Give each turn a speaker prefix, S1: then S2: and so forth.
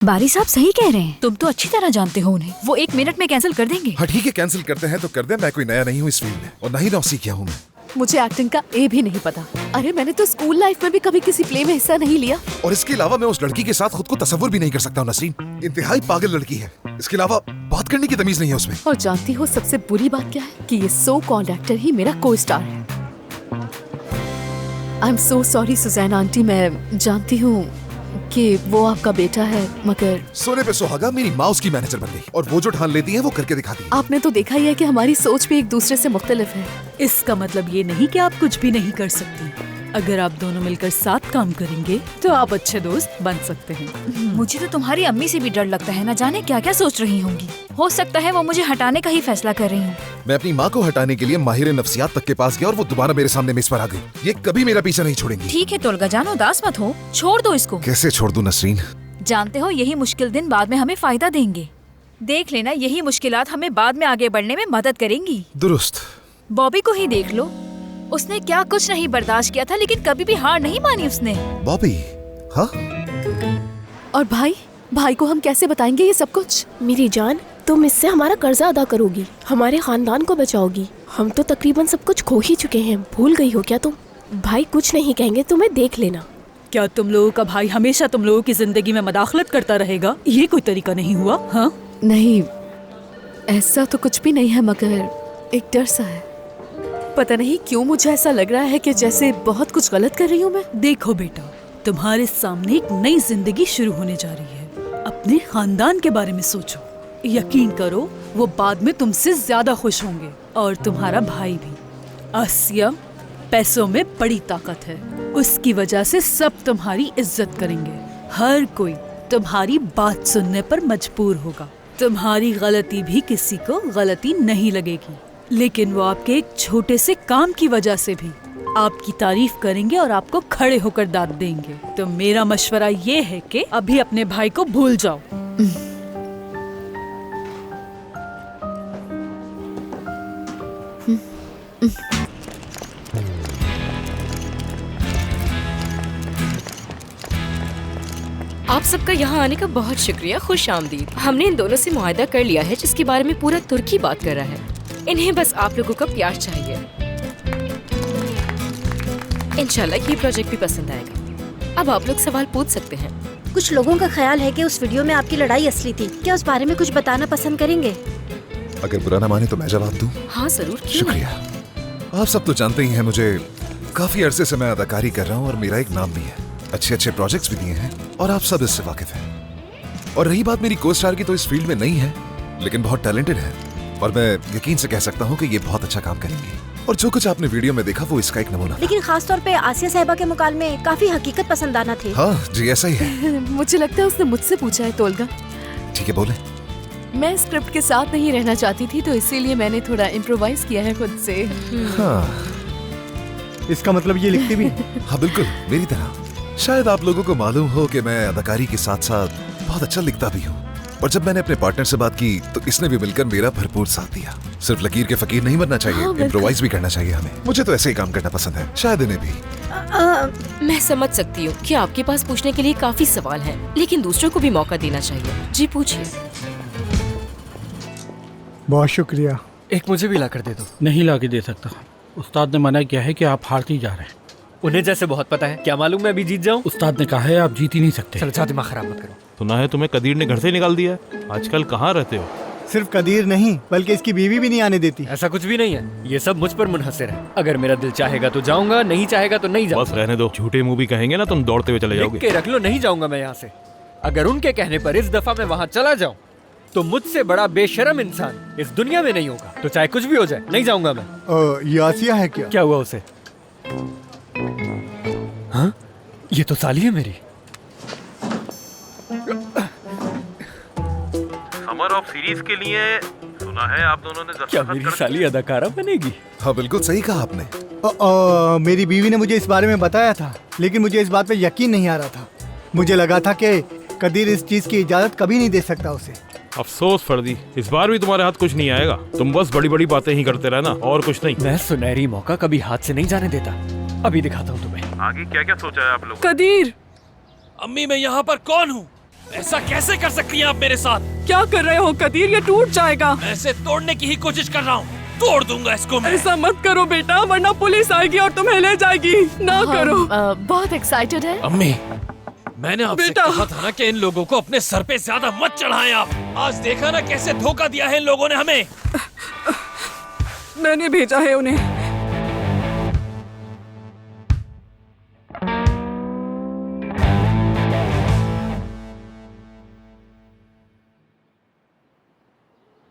S1: बारी साहब सही कह रहे हैं, तुम तो अच्छी तरह जानते हो उन्हें। वो 1 मिनट में कैंसिल कर देंगे।
S2: हाँ ठीक है, कैंसिल करते हैं तो कर दे। मैं कोई नया नहीं हूँ इस फील्ड में और ना ही नौसी किया हूँ मैं।
S3: मुझे एक्टिंग का ए भी नहीं पता। अरे मैंने तो स्कूल लाइफ में भी कभी किसी प्ले में हिस्सा नहीं लिया।
S2: और इसके अलावा मैं उस लड़की के साथ खुद को तस्वुर भी नहीं कर सकता हूँ नसरीन। इंतहाई पागल लड़की है। इसके अलावा बात करने की तमीज नहीं है उसमें।
S3: और जानती हो सबसे बुरी बात क्या है? कि ये सो कॉल्ड एक्टर ही मेरा को स्टार है। I am so sorry Suzanne aunty, मैं जानती हूँ कि वो आपका बेटा है, मगर
S2: सोने पे सुहागा मेरी माँ उसकी मैनेजर बन गई और वो जो ठान लेती है वो करके दिखाती है।
S3: आपने तो देखा ही है कि हमारी सोच भी एक दूसरे से मुख्तलिफ है।
S4: इसका मतलब ये नहीं कि आप कुछ भी नहीं कर सकती। अगर आप दोनों मिलकर साथ काम करेंगे तो आप अच्छे दोस्त बन सकते हैं।
S1: मुझे तो तुम्हारी अम्मी से भी डर लगता है, ना जाने क्या क्या सोच रही होंगी। हो सकता है वो मुझे हटाने का ही फैसला कर रही हूँ।
S2: मैं अपनी माँ को हटाने के लिए माहिर नफ्सियात तक के पास गया और वो दोबारा मेरे सामने मेज पर आ गई। ये कभी मेरा पीछा नहीं छोड़ेंगी।
S1: ठीक है तोलगा जान, उदास मत हो, छोड़ दो इसको।
S2: कैसे छोड़ दूं नसरीन?
S1: जानते हो यही मुश्किल दिन बाद में हमें फायदा देंगे। देख लेना, यही मुश्किलात हमें बाद में आगे बढ़ने में मदद करेंगी।
S2: दुरुस्त।
S1: बॉबी को ही देख लो, उसने क्या कुछ नहीं बर्दाश्त किया था, लेकिन कभी भी हार नहीं मानी उसने।
S2: बॉबी? हाँ?
S3: और भाई को हम कैसे बताएंगे ये सब कुछ?
S5: मेरी जान, तुम इससे हमारा कर्जा अदा करोगी, हमारे खानदान को बचाओगी। हम तो तकरीबन सब कुछ खो ही चुके हैं, भूल गई हो क्या तुम? भाई कुछ नहीं कहेंगे, तुम्हें देख लेना।
S4: क्या तुम लोगों का भाई हमेशा तुम लोगों की जिंदगी में मदाखलत करता रहेगा? ये कोई तरीका नहीं हुआ। हाँ
S3: नहीं, ऐसा तो कुछ भी नहीं है, मगर एक डर सा है। पता नहीं क्यों मुझे ऐसा लग रहा है कि जैसे बहुत कुछ गलत कर रही हूँ मैं।
S4: देखो बेटा, तुम्हारे सामने एक नई जिंदगी शुरू होने जा रही है। अपने खानदान के बारे में सोचो। यकीन करो वो बाद में तुमसे ज्यादा खुश होंगे, और तुम्हारा भाई भी। आसिया, पैसों में बड़ी ताकत है, उसकी वजह से सब तुम्हारी इज्जत करेंगे। हर कोई तुम्हारी बात सुनने पर मजबूर होगा। तुम्हारी गलती भी किसी को गलती नहीं लगेगी, लेकिन वो आपके एक छोटे से काम की वजह से भी आपकी तारीफ करेंगे और आपको खड़े होकर दाद देंगे। तो मेरा मशवरा ये है कि अभी अपने भाई को भूल जाओ।
S6: आप सबका यहाँ आने का बहुत शुक्रिया, खुश आमदीद। हमने इन दोनों से मुआहदा कर लिया है जिसके बारे में पूरा तुर्की बात कर रहा है। इन्हें बस आप लोगों का प्यार चाहिए। इंशाल्लाह ये प्रोजेक्ट भी पसंद आएगा। अब आप लोग सवाल पूछ सकते हैं।
S7: कुछ लोगों का ख्याल है कि उस वीडियो में आपकी लड़ाई असली थी। क्या उस बारे में कुछ बताना पसंद करेंगे?
S2: अगर बुरा ना माने तो मैं जवाब दूं?
S6: हाँ जरूर, क्यों
S2: शुक्रिया। आप सब तो जानते ही हैं, मुझे काफी अरसे से मैं अदाकारी कर रहा हूँ और मेरा एक नाम भी है। अच्छे अच्छे प्रोजेक्ट्स भी दिए हैं और आप सब इससे वाकिफ हैं। और रही बात मेरी को स्टार की, तो इस फील्ड में नहीं है लेकिन बहुत टैलेंटेड है और मैं यकीन से कह सकता हूँ कि ये बहुत अच्छा काम करेंगी। और जो कुछ आपने वीडियो में देखा वो इसका एक नमूना।
S7: लेकिन खास तौर पे आसिया साहिबा के मुकालमे काफी हकीकत पसंदाना थे।
S2: हाँ जी, ऐसा ही है।
S3: मुझे लगता है उसने मुझसे पूछा है तोलगा।
S2: ठीक है, बोले।
S3: मैं स्क्रिप्ट के साथ नहीं रहना चाहती थी, तो इसीलिए मैंने थोड़ा इम्प्रोवाइज किया है खुद से।
S2: हाँ,
S8: इसका मतलब ये लिखती भी है?
S2: हाँ बिल्कुल, मेरी तरह। शायद आप लोगों को मालूम हो कि मैं अदाकारी के साथ साथ बहुत अच्छा लिखता भी हूँ। और जब मैंने अपने पार्टनर से बात की तो इसने भी मिलकर मेरा भरपूर साथ दिया। सिर्फ लकीर के फकीर नहीं बनना चाहिए, इम्प्रोवाइज भी करना चाहिए हमें। मुझे तो ऐसे ही काम करना पसंद है, शायद इन्हें भी।
S6: मैं समझ सकती हूँ कि आपके पास पूछने के लिए काफी सवाल हैं, लेकिन दूसरों को भी मौका देना चाहिए। जी पूछिए।
S8: बहुत शुक्रिया।
S9: एक मुझे भी ला कर दे दो।
S10: नहीं ला के दे सकता, उस्ताद ने मना किया है कि आप हारती जा रहे हैं।
S9: उन्हें जैसे बहुत पता है, क्या मालूम मैं अभी जीत जाऊं?
S10: उस्ताद ने कहा है आप जीत ही नहीं सकते।
S9: चलो जाओ, दिमाग खराब मत करो।
S11: सुना है तुम्हें कदीर ने घर से निकाल दिया है। आजकल कहाँ रहते हो?
S8: सिर्फ कदीर नहीं बल्कि इसकी बीवी भी नहीं आने देती।
S9: ऐसा कुछ भी नहीं है, ये सब मुझ पर मुनहसर है। अगर मेरा दिल चाहेगा तो जाऊंगा, नहीं चाहेगा तो नहीं जाऊंगा।
S11: बस रहने दो, झूठे मुंह भी कहेंगे ना तुम दौड़ते हुए चले जाओगे।
S9: लिख के रख लो, नहीं जाऊंगा मैं यहाँ से। अगर उनके कहने पर इस दफा मैं वहाँ चला जाऊँ तो मुझसे बड़ा बेशरम इंसान इस दुनिया में नहीं होगा। तो चाहे कुछ भी हो जाए, नहीं जाऊंगा मैं।
S8: ये आसिया है क्या?
S9: क्या हुआ उसे? हाँ, ये तो साली है मेरी।
S11: समर ऑफ सीरीज के लिए सुना है आप दोनों ने
S9: क्या मेरी साली अदाकारा बनेगी?
S2: हाँ बिल्कुल सही कहा आपने।
S8: मेरी बीवी ने मुझे इस बारे में बताया था, लेकिन मुझे इस बात पे यकीन नहीं आ रहा था। मुझे लगा था कि कदीर इस चीज की इजाजत कभी नहीं दे सकता उसे।
S11: अफसोस फर्दी, इस बार भी तुम्हारे हाथ कुछ नहीं आएगा। तुम बस बड़ी बड़ी बातें ही करते रहना और कुछ नहीं।
S9: मैं सुनहरी मौका कभी हाथ से नहीं जाने देता। अभी दिखाता हूँ तुम्हें।
S11: आगे क्या क्या सोचा है आप लोगों?
S4: कदीर,
S10: अम्मी मैं यहाँ पर कौन हूँ?
S12: ऐसा कैसे कर सकती हैं आप मेरे साथ?
S3: क्या कर रहे हो कदीर, ये टूट जाएगा।
S12: मैं इसे तोड़ने की ही कोशिश कर रहा हूँ, तोड़ दूंगा इसको मैं।
S3: ऐसा मत करो बेटा, वरना पुलिस आएगी और तुम्हें ले जाएगी। ना करो। बहुत एक्साइटेड है।
S12: अम्मी, मैंने आपसे कहा था ना कि इन लोगों को अपने सर पे ज्यादा मत चढ़ाएं आप। आज देखा ना कैसे धोखा दिया है इन लोगों ने हमें।
S3: मैंने भेजा है उन्हें।